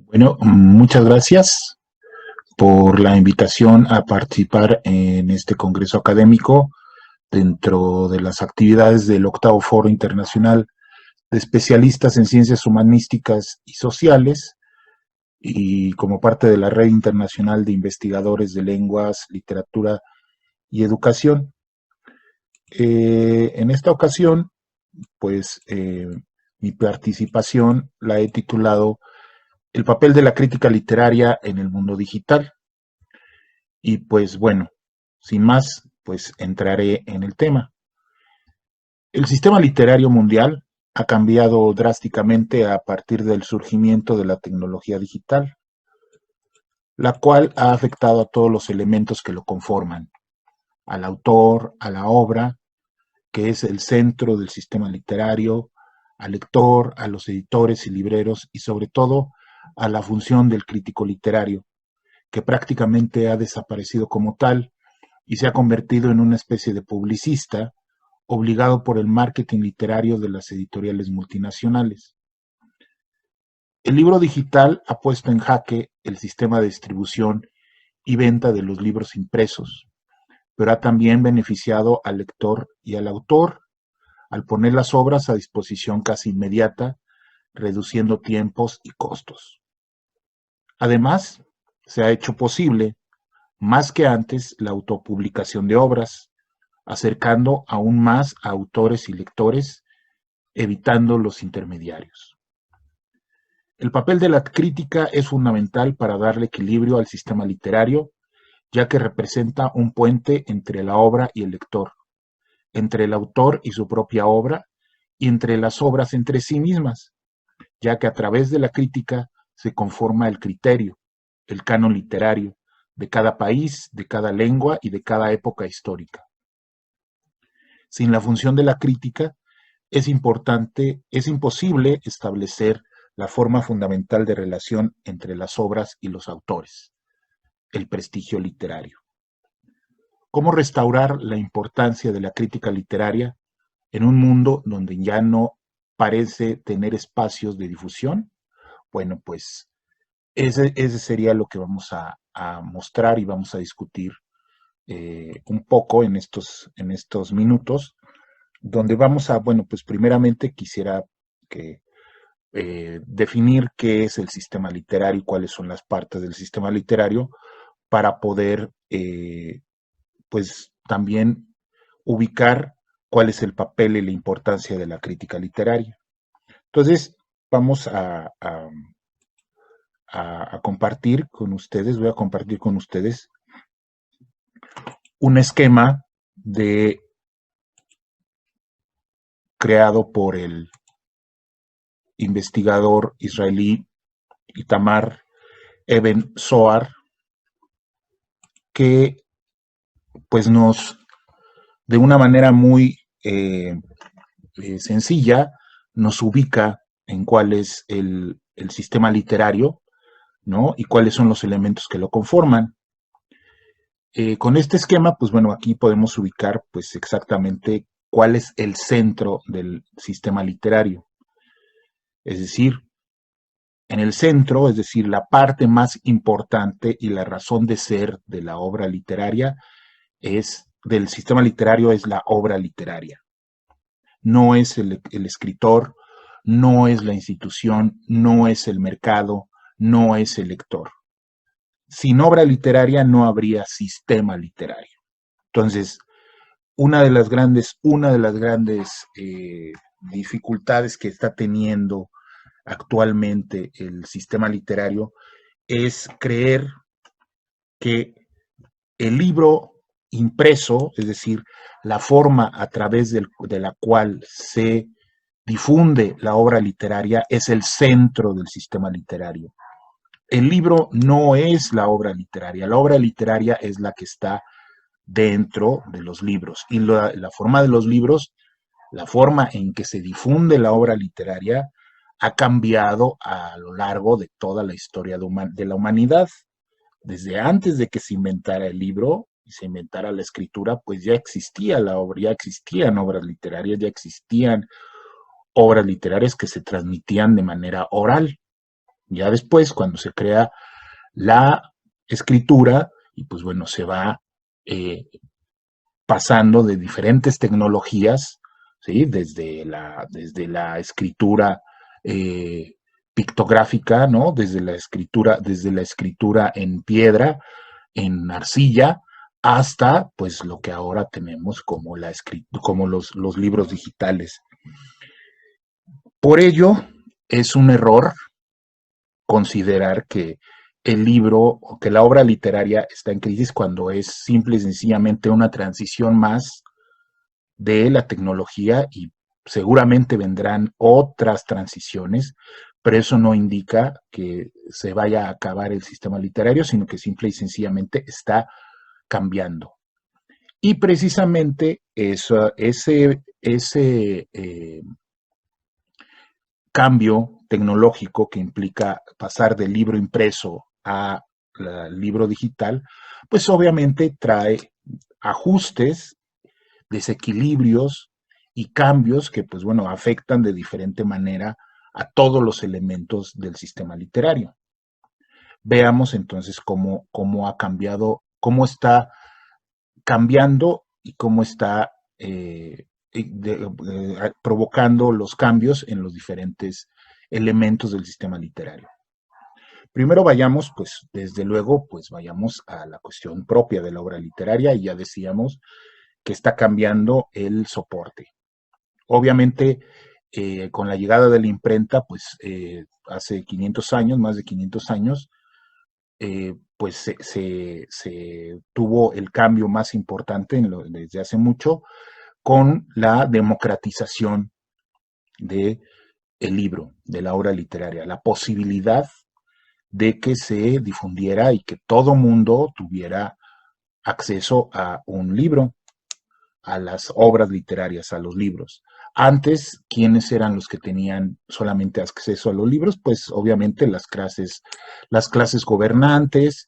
Bueno, muchas gracias por la invitación a participar en este congreso académico dentro de las actividades del octavo Foro Internacional de Especialistas en Ciencias Humanísticas y Sociales y como parte de la Red Internacional de Investigadores de Lenguas, Literatura y Educación. En esta ocasión, pues mi participación la he titulado El papel de la crítica literaria en el mundo digital. Y pues bueno, sin más, pues entraré en el tema. El sistema literario mundial ha cambiado drásticamente a partir del surgimiento de la tecnología digital, la cual ha afectado a todos los elementos que lo conforman, al autor, a la obra, que es el centro del sistema literario, al lector, a los editores y libreros y sobre todo a la función del crítico literario, que prácticamente ha desaparecido como tal y se ha convertido en una especie de publicista obligado por el marketing literario de las editoriales multinacionales. El libro digital ha puesto en jaque el sistema de distribución y venta de los libros impresos, pero ha también beneficiado al lector y al autor al poner las obras a disposición casi inmediata, reduciendo tiempos y costos. Además, se ha hecho posible, más que antes, la autopublicación de obras, acercando aún más a autores y lectores, evitando los intermediarios. El papel de la crítica es fundamental para darle equilibrio al sistema literario, ya que representa un puente entre la obra y el lector, entre el autor y su propia obra, y entre las obras entre sí mismas, ya que a través de la crítica se conforma el criterio, el canon literario, de cada país, de cada lengua y de cada época histórica. Sin la función de la crítica, es imposible establecer la forma fundamental de relación entre las obras y los autores, el prestigio literario. ¿Cómo restaurar la importancia de la crítica literaria en un mundo donde ya no parece tener espacios de difusión? Bueno, pues ese sería lo que vamos a mostrar y vamos a discutir un poco en estos minutos, donde vamos a, bueno, pues primeramente quisiera que definir qué es el sistema literario y cuáles son las partes del sistema literario para poder, pues también ubicar cuál es el papel y la importancia de la crítica literaria. Entonces, vamos a compartir con ustedes, voy a compartir con ustedes un esquema creado por el investigador israelí Itamar Eben Zohar, que pues de una manera muy sencilla, nos ubica en cuál es el sistema literario, ¿no? Y cuáles son los elementos que lo conforman. Con este esquema, pues bueno, aquí podemos ubicar pues exactamente cuál es el centro del sistema literario. Es decir, en el centro, es decir, la parte más importante y la razón de ser de la obra literaria del sistema literario es la obra literaria. No es el escritor, no es la institución, no es el mercado, no es el lector. Sin obra literaria no habría sistema literario. Entonces, una de las grandes dificultades que está teniendo actualmente el sistema literario es creer que el libro impreso, es decir, la forma a través de la cual se difunde la obra literaria, es el centro del sistema literario. El libro no es la obra literaria es la que está dentro de los libros. Y la forma de los libros, la forma en que se difunde la obra literaria, ha cambiado a lo largo de toda la historia de la humanidad. Desde antes de que se inventara el libro y se inventara la escritura, pues ya existía la obra, ya existían obras literarias, ya existían obras literarias que se transmitían de manera oral. Ya después, cuando se crea la escritura, y pues bueno, se va pasando de diferentes tecnologías, ¿sí? Desde la escritura pictográfica, ¿no? Desde la escritura en piedra, en arcilla, hasta pues lo que ahora tenemos como los libros digitales. Por ello, es un error considerar que el libro o que la obra literaria está en crisis cuando es simple y sencillamente una transición más de la tecnología, y seguramente vendrán otras transiciones, pero eso no indica que se vaya a acabar el sistema literario, sino que simple y sencillamente está cambiando. Y precisamente ese cambio tecnológico que implica pasar del libro impreso al libro digital, pues obviamente trae ajustes, desequilibrios y cambios que, pues bueno, afectan de diferente manera a todos los elementos del sistema literario. Veamos entonces cómo ha cambiado, cómo está cambiando y cómo está provocando los cambios en los diferentes elementos del sistema literario. Primero vayamos, pues desde luego, pues vayamos a la cuestión propia de la obra literaria, y ya decíamos que está cambiando el soporte. Obviamente, con la llegada de la imprenta, pues hace 500 años, más de 500 años, pues se tuvo el cambio más importante desde hace mucho con la democratización del libro, de la obra literaria, la posibilidad de que se difundiera y que todo mundo tuviera acceso a un libro, a las obras literarias, a los libros. Antes, ¿quiénes eran los que tenían solamente acceso a los libros? Pues obviamente las clases gobernantes,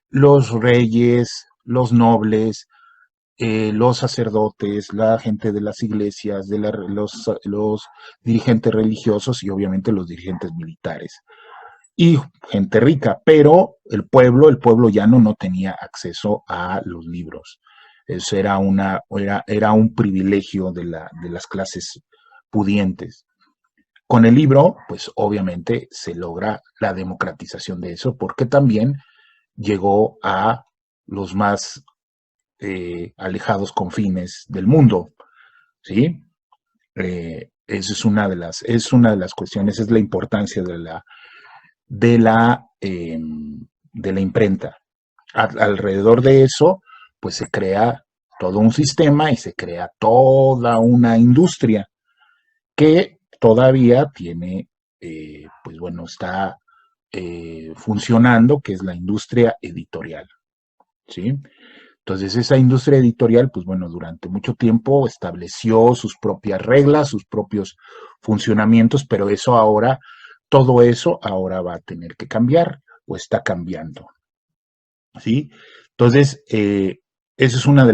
los reyes, los nobles, los sacerdotes, la gente de las iglesias, los dirigentes religiosos y obviamente los dirigentes militares. Y gente rica, pero el pueblo llano no tenía acceso a los libros. Eso era un privilegio de las clases pudientes. Con el libro, pues obviamente se logra la democratización de eso, porque también llegó a los más alejados confines del mundo, ¿sí? Eso es una de las cuestiones, es la importancia de la, eh, de la imprenta. Alrededor de eso, pues se crea todo un sistema y se crea toda una industria que todavía tiene, pues bueno, está funcionando, que es la industria editorial, ¿sí? Entonces, esa industria editorial, pues bueno, durante mucho tiempo estableció sus propias reglas, sus propios funcionamientos, pero todo eso ahora va a tener que cambiar o está cambiando, ¿sí? Entonces, eso es una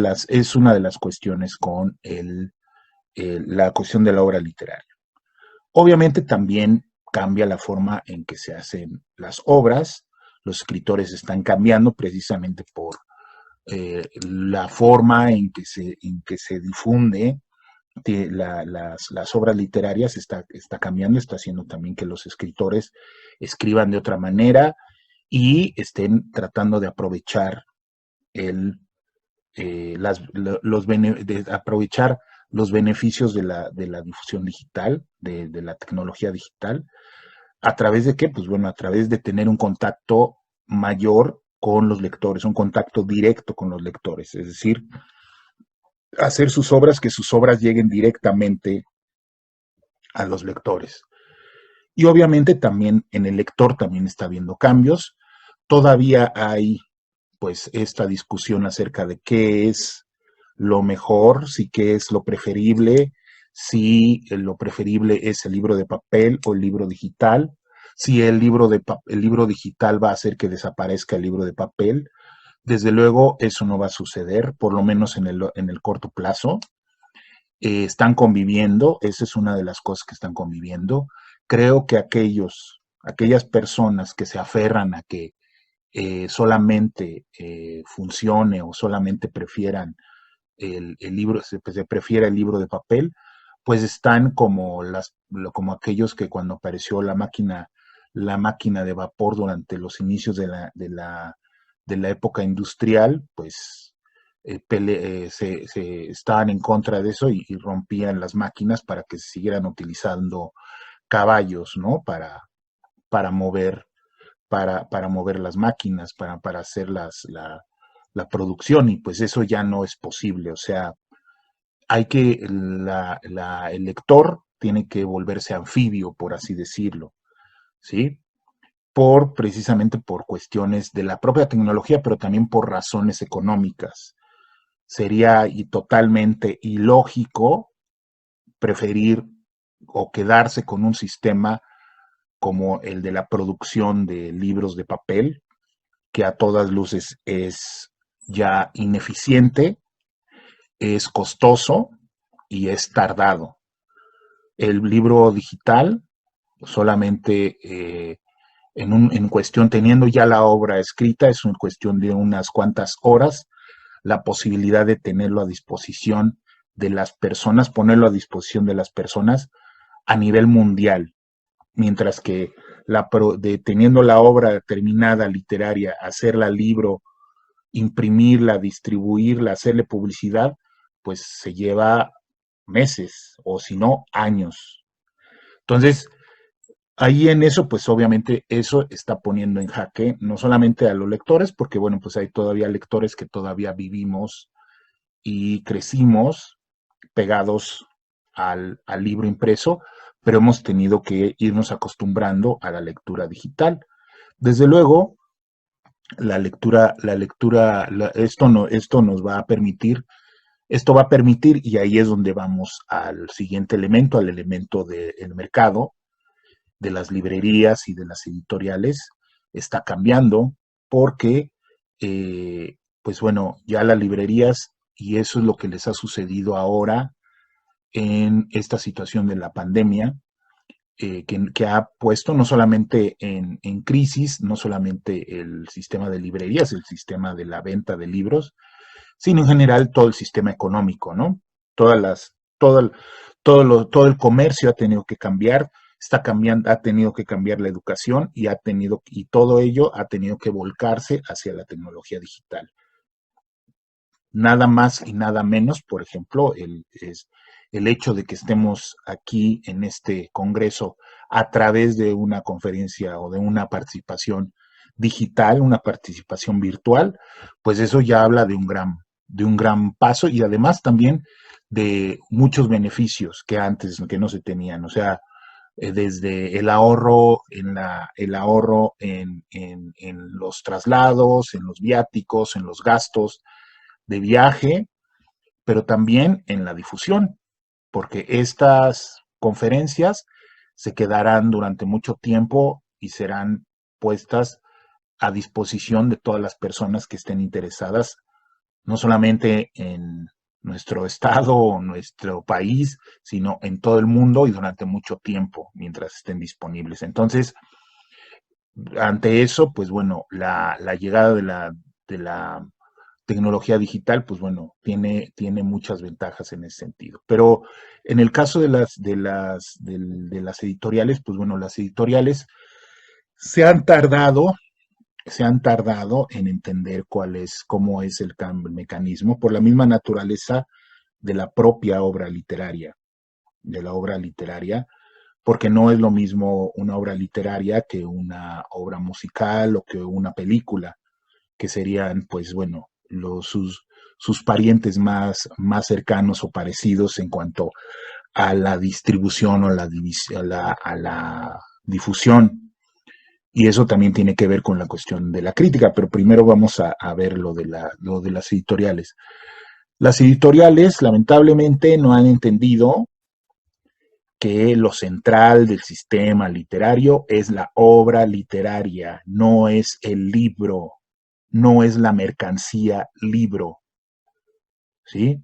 de las cuestiones con la cuestión de la obra literaria. Obviamente también cambia la forma en que se hacen las obras. Los escritores están cambiando precisamente por la forma en que se difunde las obras literarias está cambiando, está haciendo también que los escritores escriban de otra manera y estén tratando de aprovechar el, de aprovechar los beneficios de la difusión digital, de la tecnología digital. ¿A través de qué? Pues bueno, a través de tener un contacto mayor con los lectores, un contacto directo con los lectores, es decir, hacer que sus obras lleguen directamente a los lectores. Y obviamente también en el lector también está habiendo cambios. Todavía hay pues esta discusión acerca de qué es lo mejor, si qué es lo preferible, si lo preferible es el libro de papel o el libro digital, si el libro digital va a hacer que desaparezca el libro de papel. Desde luego eso no va a suceder, por lo menos en el corto plazo. Están conviviendo, esa es una de las cosas que están conviviendo. Creo que aquellos aquellas personas que se aferran a que solamente funcione o solamente prefieran el libro, se prefiere el libro de papel, pues están como como aquellos que cuando apareció la máquina de vapor durante los inicios de la época industrial, pues se estaban en contra de eso y rompían las máquinas para que se siguieran utilizando caballos, ¿no? Para mover, para mover las máquinas, para hacer la producción, y pues eso ya no es posible. O sea, el lector tiene que volverse anfibio, por así decirlo, ¿sí? Precisamente por cuestiones de la propia tecnología, pero también por razones económicas. Sería totalmente ilógico preferir o quedarse con un sistema como el de la producción de libros de papel, que a todas luces es ya ineficiente, es costoso y es tardado. El libro digital solamente en cuestión, teniendo ya la obra escrita, es una cuestión de unas cuantas horas, la posibilidad de tenerlo a disposición de las personas, ponerlo a disposición de las personas a nivel mundial, mientras que teniendo la obra terminada literaria, hacerla libro, imprimirla, distribuirla, hacerle publicidad, pues se lleva meses o si no años. Entonces, ahí en eso, pues obviamente eso está poniendo en jaque no solamente a los lectores, porque bueno, pues hay todavía lectores que todavía vivimos y crecimos pegados al libro impreso, pero hemos tenido que irnos acostumbrando a la lectura digital. Desde luego, esto nos va a permitir, esto va a permitir, y ahí es donde vamos al siguiente elemento, al elemento del mercado, de las librerías y de las editoriales, está cambiando porque, pues bueno, ya las librerías, y eso es lo que les ha sucedido ahora en esta situación de la pandemia, que ha puesto no solamente en crisis, no solamente el sistema de librerías, el sistema de la venta de libros, sino en general todo el sistema económico, ¿no? Todas las, todo el, todo el comercio ha tenido que cambiar, está cambiando, ha tenido que cambiar la educación y todo ello ha tenido que volcarse hacia la tecnología digital. Nada más y nada menos, por ejemplo, el hecho de que estemos aquí en este congreso a través de una conferencia o de una participación digital, una participación virtual, pues eso ya habla de un gran paso, y además también de muchos beneficios que antes que no se tenían. O sea, desde el ahorro el ahorro en los traslados, en los viáticos, en los gastos de viaje, pero también en la difusión, porque estas conferencias se quedarán durante mucho tiempo y serán puestas a disposición de todas las personas que estén interesadas, no solamente en nuestro estado o nuestro país, sino en todo el mundo y durante mucho tiempo mientras estén disponibles. Entonces, ante eso, pues bueno, la llegada de la tecnología digital, pues bueno, tiene muchas ventajas en ese sentido. Pero en el caso de las editoriales, pues bueno, las editoriales se han tardado, se han tardado en entender cómo es el mecanismo, por la misma naturaleza de la propia obra literaria, de la obra literaria, porque no es lo mismo una obra literaria que una obra musical o que una película, que serían, pues bueno, sus parientes más cercanos o parecidos en cuanto a la distribución o a la difusión. Y eso también tiene que ver con la cuestión de la crítica, pero primero vamos a ver lo de las editoriales. Las editoriales, lamentablemente, no han entendido que lo central del sistema literario es la obra literaria, no es el libro, no es la mercancía libro, ¿sí?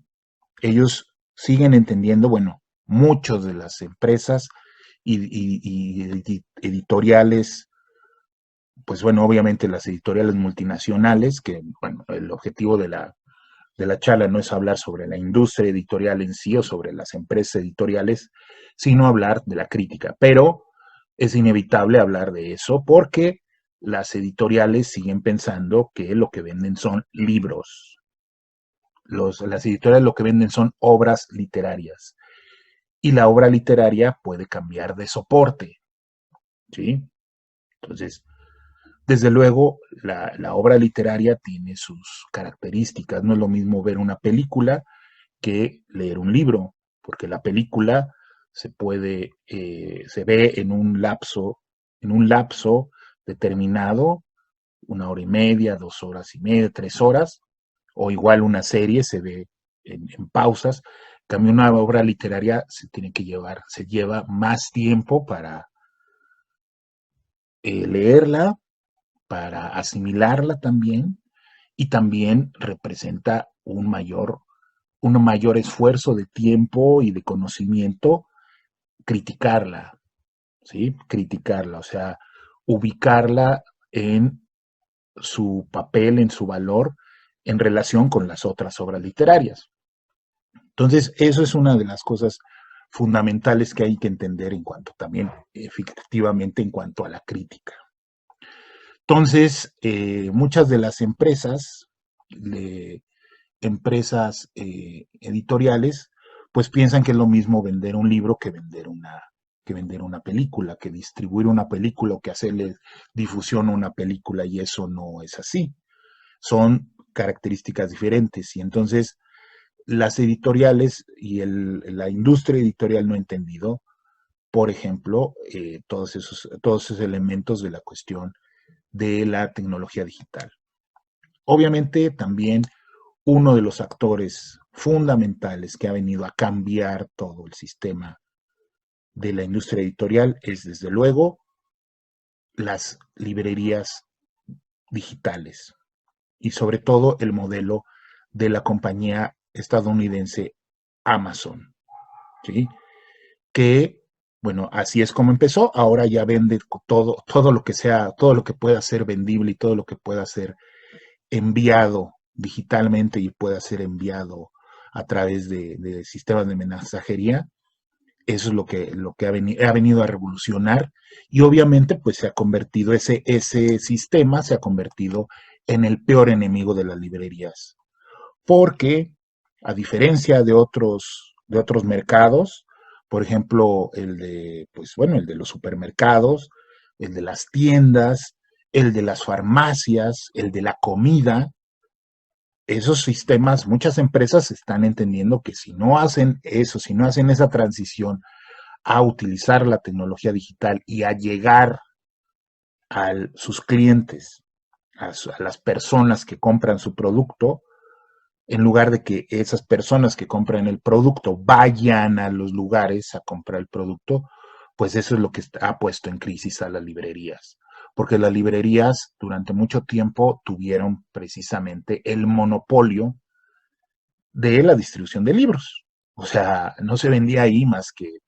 Ellos siguen entendiendo, bueno, muchas de las empresas y editoriales, pues bueno, obviamente las editoriales multinacionales, que bueno, el objetivo de la charla no es hablar sobre la industria editorial en sí o sobre las empresas editoriales, sino hablar de la crítica. Pero es inevitable hablar de eso porque las editoriales siguen pensando que lo que venden son libros. Las editoriales lo que venden son obras literarias. Y la obra literaria puede cambiar de soporte, ¿sí? Entonces, desde luego, la obra literaria tiene sus características. No es lo mismo ver una película que leer un libro, porque la película se ve en un lapso determinado, 1 hora y media, 2 horas y media, 3 horas, o igual una serie se ve en pausas. En cambio, una obra literaria se lleva más tiempo para leerla, para asimilarla también, y también representa un mayor esfuerzo de tiempo y de conocimiento criticarla, ¿sí? Criticarla, o sea, ubicarla en su papel, en su valor en relación con las otras obras literarias. Entonces, eso es una de las cosas fundamentales que hay que entender en cuanto también, efectivamente, en cuanto a la crítica. Entonces, muchas de las empresas editoriales, pues piensan que es lo mismo vender un libro que vender una película, que distribuir una película o que hacerle difusión a una película, y eso no es así. Son características diferentes y entonces las editoriales y la industria editorial no ha entendido, por ejemplo, todos esos elementos de la cuestión de la tecnología digital. Obviamente también uno de los actores fundamentales que ha venido a cambiar todo el sistema de la industria editorial es desde luego las librerías digitales y sobre todo el modelo de la compañía estadounidense Amazon, ¿sí? Que, bueno, así es como empezó, ahora ya vende todo lo que sea, todo lo que pueda ser vendible y todo lo que pueda ser enviado digitalmente y pueda ser enviado a través de sistemas de mensajería. Eso es lo que ha venido a revolucionar y obviamente pues se ha convertido, ese sistema se ha convertido en el peor enemigo de las librerías. Porque a diferencia de otros mercados, por ejemplo, pues bueno, el de los supermercados, el de las tiendas, el de las farmacias, el de la comida, esos sistemas, muchas empresas están entendiendo que si no hacen eso, si no hacen esa transición a utilizar la tecnología digital y a llegar a sus clientes, a las personas que compran su producto, en lugar de que esas personas que compran el producto vayan a los lugares a comprar el producto, pues eso es lo que ha puesto en crisis a las librerías. Porque las librerías durante mucho tiempo tuvieron precisamente el monopolio de la distribución de libros. O sea, no se vendía ahí más que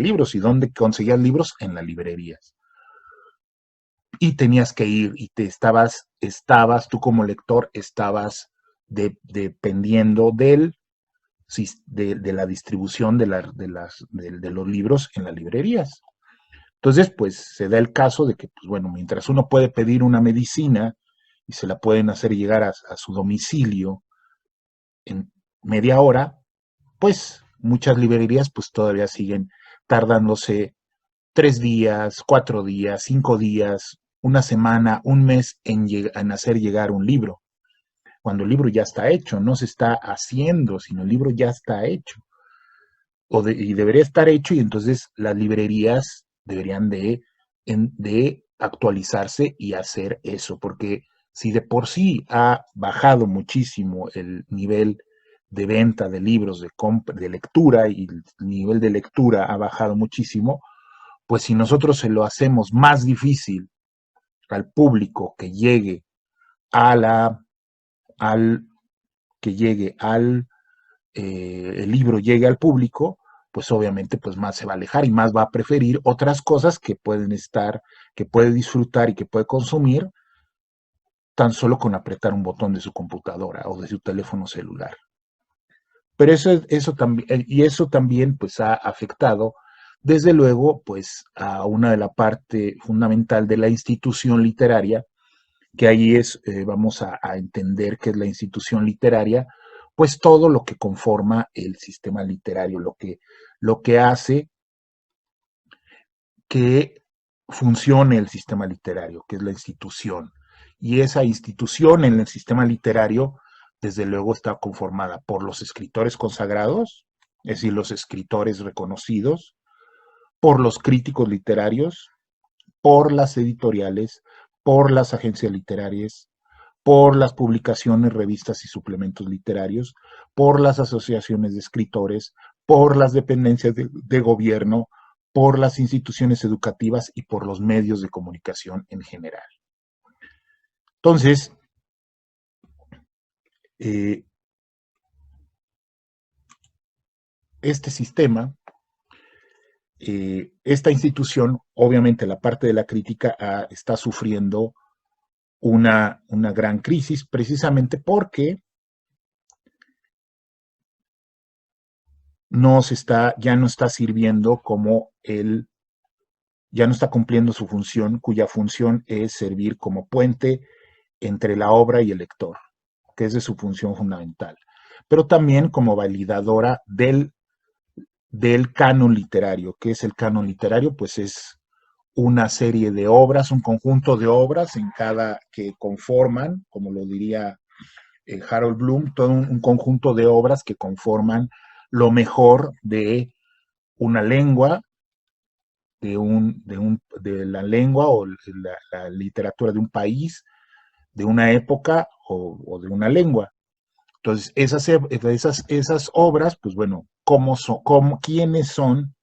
libros. ¿Y dónde conseguías libros? En las librerías. Y tenías que ir y tú como lector, estabas dependiendo de la distribución de los libros en las librerías. Entonces, pues se da el caso de que, pues bueno, mientras uno puede pedir una medicina y se la pueden hacer llegar a su domicilio en media hora, pues muchas librerías pues todavía siguen tardándose 3 días, 4 días, 5 días, una semana, un mes en hacer llegar un libro, cuando el libro ya está hecho, no se está haciendo, sino el libro ya está hecho, y debería estar hecho, y entonces las librerías deberían de actualizarse y hacer eso, porque si de por sí ha bajado muchísimo el nivel de venta de libros, de lectura, y el nivel de lectura ha bajado muchísimo, pues si nosotros se lo hacemos más difícil al público que llegue a la, al, que llegue al, el libro llegue al público, pues obviamente pues más se va a alejar y más va a preferir otras cosas que pueden estar, que puede disfrutar y que puede consumir tan solo con apretar un botón de su computadora o de su teléfono celular. Pero eso también, y eso también pues ha afectado, desde luego, pues a una de la parte fundamental de la institución literaria, que ahí es, vamos a entender qué es la institución literaria, pues todo lo que conforma el sistema literario, lo que hace que funcione el sistema literario, que es la institución. Y esa institución en el sistema literario, desde luego, está conformada por los escritores consagrados, es decir, los escritores reconocidos, por los críticos literarios, por las editoriales, por las agencias literarias, por las publicaciones, revistas y suplementos literarios, por las asociaciones de escritores, por las dependencias de gobierno, por las instituciones educativas y por los medios de comunicación en general. Entonces, eh, este sistema, esta institución, obviamente la parte de la crítica está sufriendo una gran crisis precisamente porque ya no está sirviendo como ya no está cumpliendo su función, cuya función es servir como puente entre la obra y el lector, que es de su función fundamental, pero también como validadora del canon literario. ¿Qué es el canon literario? Pues es una serie de obras, un conjunto de obras en cada que conforman, como lo diría Harold Bloom, todo un conjunto de obras que conforman lo mejor de una lengua, de la lengua o la literatura de un país, de una época o de una lengua. Entonces, esas obras, pues bueno, ¿quiénes son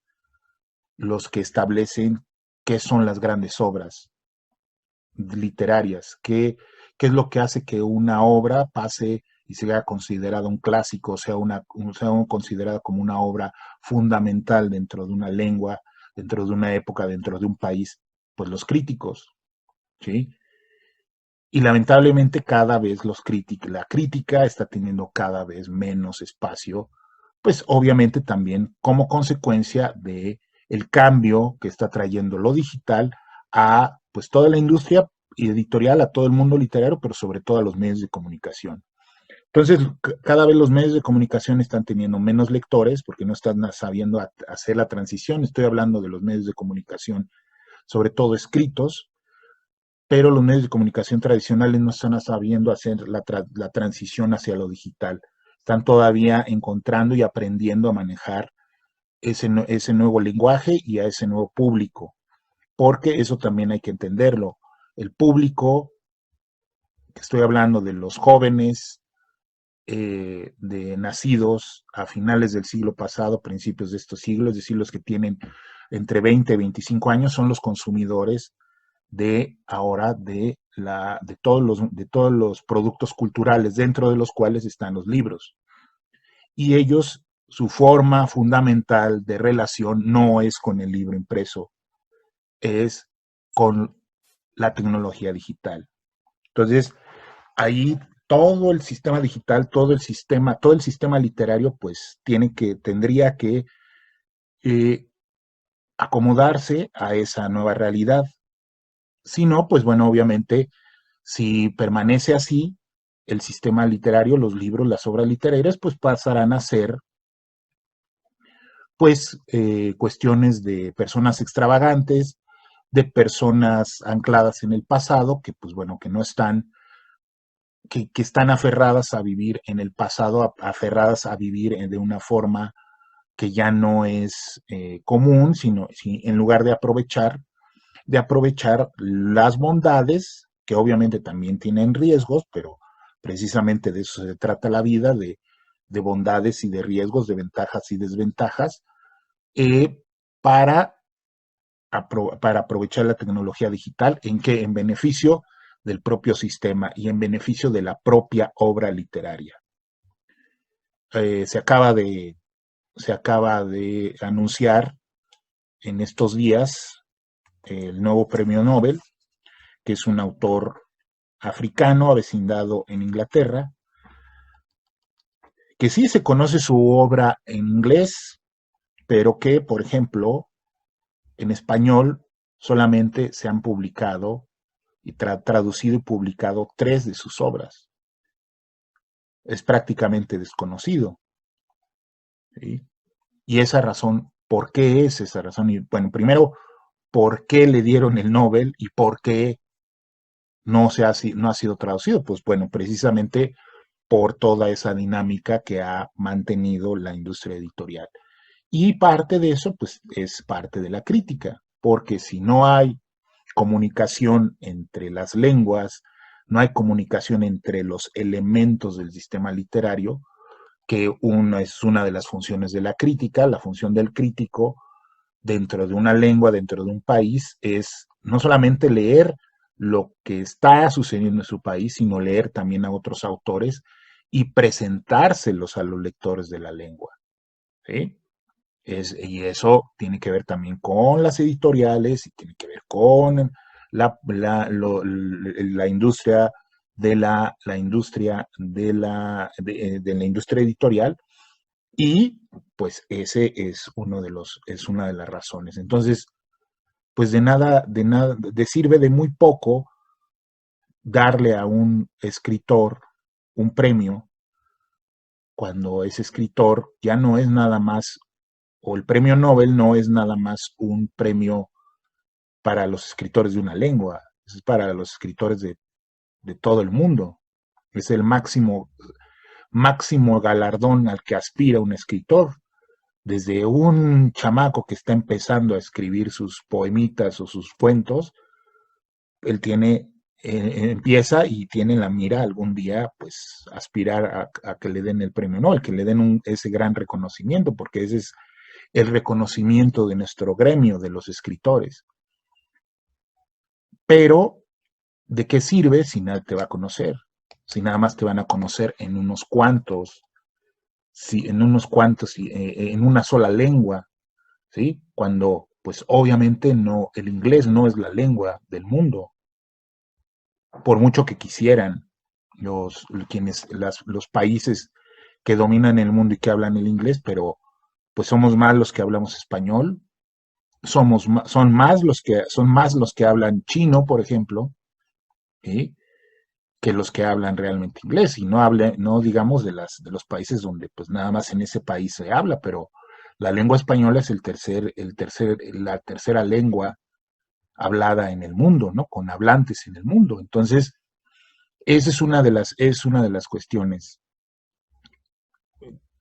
los que establecen qué son las grandes obras literarias? ¿Qué es lo que hace que una obra pase y sea considerada un clásico, sea considerada como una obra fundamental dentro de una lengua, dentro de una época, dentro de un país? Pues los críticos, ¿sí? Y lamentablemente cada vez la crítica está teniendo cada vez menos espacio, pues obviamente también como consecuencia de el cambio que está trayendo lo digital a pues toda la industria editorial, a todo el mundo literario, pero sobre todo a los medios de comunicación. Entonces, cada vez los medios de comunicación están teniendo menos lectores porque no están sabiendo hacer la transición. Estoy hablando de los medios de comunicación, sobre todo escritos, pero los medios de comunicación tradicionales no están sabiendo hacer la transición hacia lo digital. Están todavía encontrando y aprendiendo a manejar ese nuevo lenguaje y a ese nuevo público, porque eso también hay que entenderlo. El público, que estoy hablando de los jóvenes, de nacidos a finales del siglo pasado, principios de estos siglos, es decir, los que tienen entre 20 y 25 años, son los consumidores de ahora de todos los productos culturales, dentro de los cuales están los libros. Y ellos, su forma fundamental de relación no es con el libro impreso, es con la tecnología digital. Entonces, ahí todo el sistema digital, todo el sistema literario, pues tendría que eh, acomodarse a esa nueva realidad. Si no, pues bueno, obviamente, si permanece así, el sistema literario, los libros, las obras literarias, pues pasarán a ser, pues, cuestiones de personas extravagantes, de personas ancladas en el pasado, que pues bueno, que no están, que están aferradas a vivir en el pasado, aferradas a vivir de una forma que ya no es común, sino en lugar de aprovechar las bondades, que obviamente también tienen riesgos, pero precisamente de eso se trata la vida, de bondades y de riesgos, de ventajas y desventajas, eh, para, para aprovechar la tecnología digital, en beneficio del propio sistema y en beneficio de la propia obra literaria. Se acaba se acaba de anunciar en estos días el nuevo premio Nobel, que es un autor africano avecindado en Inglaterra, que sí se conoce su obra en inglés, pero que, por ejemplo, en español solamente se han publicado y traducido y publicado 3 de sus obras. Es prácticamente desconocido. ¿Sí? Y esa razón, ¿por qué es esa razón? Y bueno, primero, ¿por qué le dieron el Nobel y por qué no ha sido traducido? Pues bueno, precisamente por toda esa dinámica que ha mantenido la industria editorial. Y parte de eso, pues, es parte de la crítica, porque si no hay comunicación entre las lenguas, no hay comunicación entre los elementos del sistema literario, que es una de las funciones de la crítica. La función del crítico dentro de una lengua, dentro de un país, es no solamente leer lo que está sucediendo en su país, sino leer también a otros autores y presentárselos a los lectores de la lengua. ¿Sí? Y eso tiene que ver también con las editoriales y tiene que ver con la industria de la industria editorial, y pues ese es es una de las razones. Entonces, pues de sirve de muy poco darle a un escritor un premio cuando ese escritor ya no es nada más, o el premio Nobel no es nada más un premio para los escritores de una lengua, es para los escritores de todo el mundo. Es el máximo galardón al que aspira un escritor. Desde un chamaco que está empezando a escribir sus poemitas o sus cuentos, él empieza y tiene en la mira algún día, pues, aspirar a que le den el premio Nobel, que le den ese gran reconocimiento, porque ese es el reconocimiento de nuestro gremio, de los escritores. Pero, ¿de qué sirve si nadie te va a conocer? Si nada más te van a conocer en unos cuantos, en una sola lengua, ¿sí? Cuando, pues obviamente no, el inglés no es la lengua del mundo, por mucho que quisieran los países que dominan el mundo y que hablan el inglés, pero pues somos más los que hablamos español, son más los que hablan chino, por ejemplo, ¿sí? Que los que hablan realmente inglés, y no digamos de los países donde pues nada más en ese país se habla, pero la lengua española es la tercera lengua hablada en el mundo, ¿no? Con hablantes en el mundo. Entonces, esa es una de las cuestiones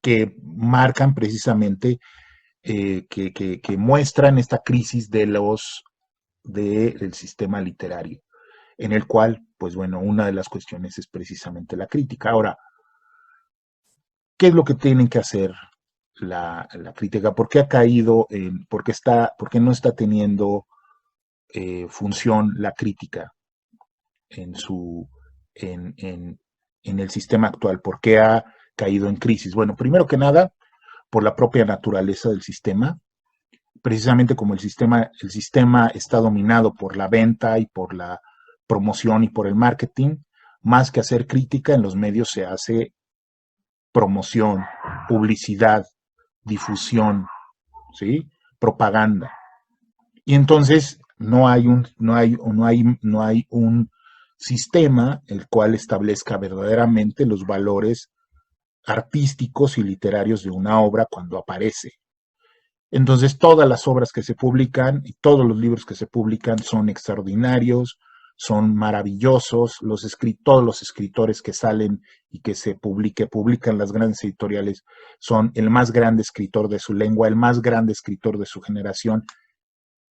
que marcan precisamente, que muestran esta crisis del sistema literario, en el cual, pues bueno, una de las cuestiones es precisamente la crítica. Ahora, ¿qué es lo que tienen que hacer la crítica? ¿Por qué ha caído, por qué no está teniendo función la crítica en su, en el sistema actual? ¿Por qué ha caído en crisis? Bueno, primero que nada, por la propia naturaleza del sistema, precisamente como el sistema está dominado por la venta y por la promoción y por el marketing, más que hacer crítica en los medios se hace promoción, publicidad, difusión, ¿sí? Propaganda. Y entonces no hay un sistema el cual establezca verdaderamente los valores artísticos y literarios de una obra cuando aparece. Entonces, todas las obras que se publican y todos los libros que se publican son extraordinarios, son maravillosos. Todos los escritores que salen y que publican las grandes editoriales, son el más grande escritor de su lengua, el más grande escritor de su generación.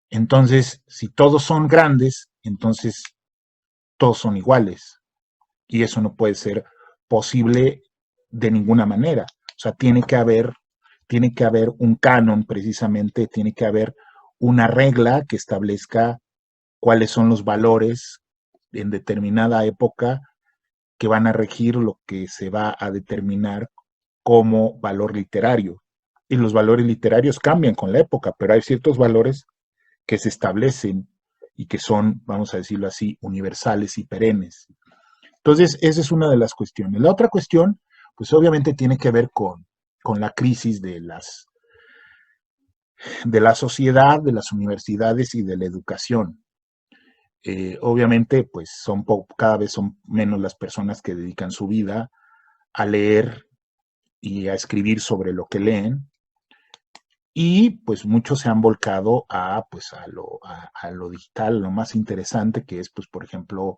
Entonces, si todos son grandes, entonces todos son iguales. Y eso no puede ser posible de ninguna manera. O sea, tiene que haber un canon precisamente, tiene que haber una regla que establezca cuáles son los valores en determinada época que van a regir lo que se va a determinar como valor literario. Y los valores literarios cambian con la época, pero hay ciertos valores que se establecen y que son, vamos a decirlo así, universales y perennes. Entonces, esa es una de las cuestiones. La otra cuestión, pues obviamente tiene que ver con la crisis de la sociedad, de las universidades y de la educación. Obviamente, pues cada vez son menos las personas que dedican su vida a leer y a escribir sobre lo que leen, y pues muchos se han volcado pues a lo digital, lo más interesante que es, pues, por ejemplo,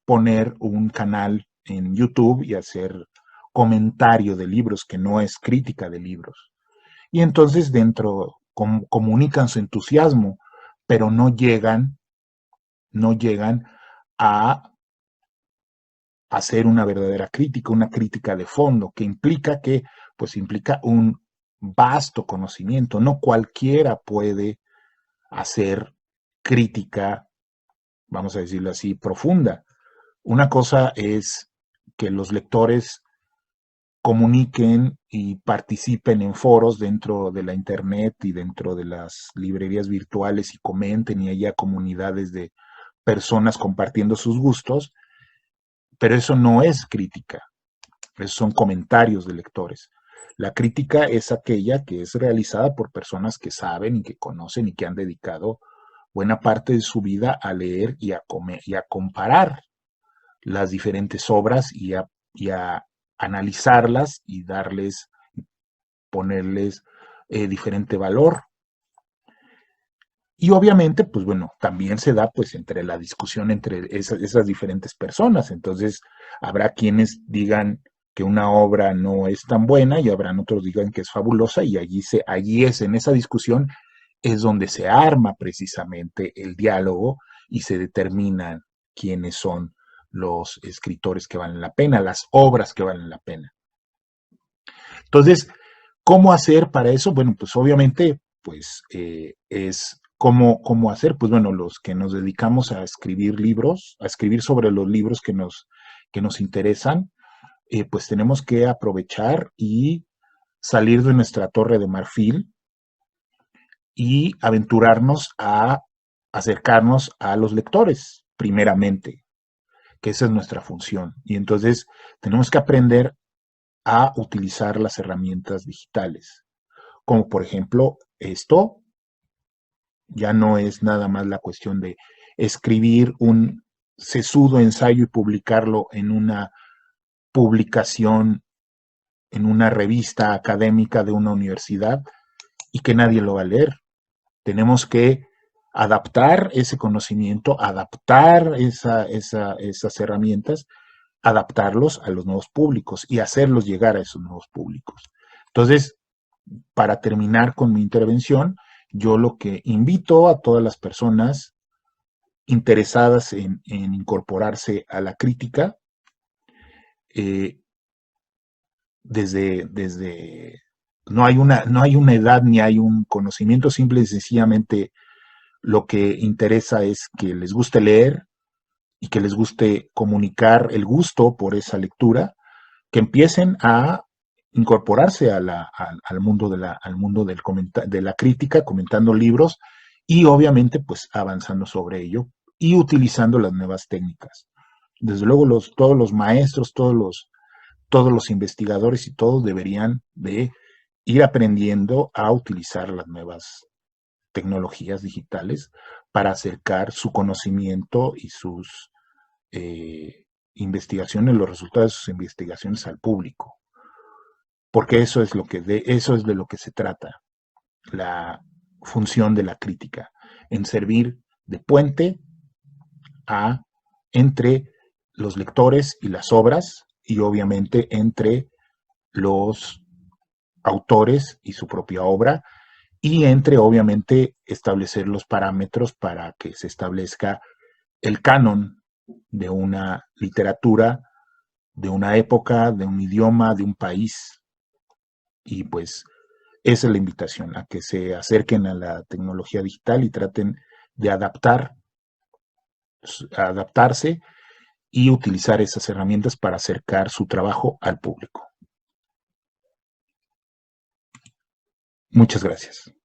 poner un canal en YouTube y hacer comentario de libros, que no es crítica de libros. Y entonces comunican su entusiasmo, pero no llegan a hacer una verdadera crítica, una crítica de fondo, que implica un vasto conocimiento. No cualquiera puede hacer crítica, vamos a decirlo así, profunda. Una cosa es que los lectores comuniquen y participen en foros dentro de la internet y dentro de las librerías virtuales y comenten, y haya comunidades de personas compartiendo sus gustos, pero eso no es crítica, esos son comentarios de lectores. La crítica es aquella que es realizada por personas que saben y que conocen y que han dedicado buena parte de su vida a leer y a comparar las diferentes obras y a analizarlas y ponerles diferente valor. Y obviamente, pues bueno, también se da pues entre la discusión entre esas diferentes personas. Entonces, habrá quienes digan que una obra no es tan buena y habrán otros que digan que es fabulosa, y allí es en esa discusión es donde se arma precisamente el diálogo y se determinan quiénes son los escritores que valen la pena, las obras que valen la pena. Entonces, ¿cómo hacer para eso? Bueno, pues obviamente, pues es cómo hacer, pues bueno, los que nos dedicamos a escribir libros, a escribir sobre los libros que nos interesan, pues tenemos que aprovechar y salir de nuestra torre de marfil y aventurarnos a acercarnos a los lectores, primeramente, que esa es nuestra función. Y entonces tenemos que aprender a utilizar las herramientas digitales, como por ejemplo esto. Ya no es nada más la cuestión de escribir un sesudo ensayo y publicarlo en una publicación, en una revista académica de una universidad, y que nadie lo va a leer. Tenemos que adaptar ese conocimiento, adaptar esas herramientas, adaptarlos a los nuevos públicos y hacerlos llegar a esos nuevos públicos. Entonces, para terminar con mi intervención, yo lo que invito a todas las personas interesadas en incorporarse a la crítica, eh, desde no hay una edad ni hay un conocimiento, simple y sencillamente lo que interesa es que les guste leer y que les guste comunicar el gusto por esa lectura, que empiecen a incorporarse al mundo de la crítica, comentando libros y obviamente pues avanzando sobre ello y utilizando las nuevas técnicas. Desde luego todos los maestros, todos los investigadores y todos deberían de ir aprendiendo a utilizar las nuevas tecnologías digitales para acercar su conocimiento y sus investigaciones, los resultados de sus investigaciones al público, porque eso es de lo que se trata, la función de la crítica, en servir de puente entre los lectores y las obras, y obviamente entre los autores y su propia obra, y entre obviamente establecer los parámetros para que se establezca el canon de una literatura, de una época, de un idioma, de un país. Y pues esa es la invitación, a que se acerquen a la tecnología digital y traten de adaptarse y utilizar esas herramientas para acercar su trabajo al público. Muchas gracias.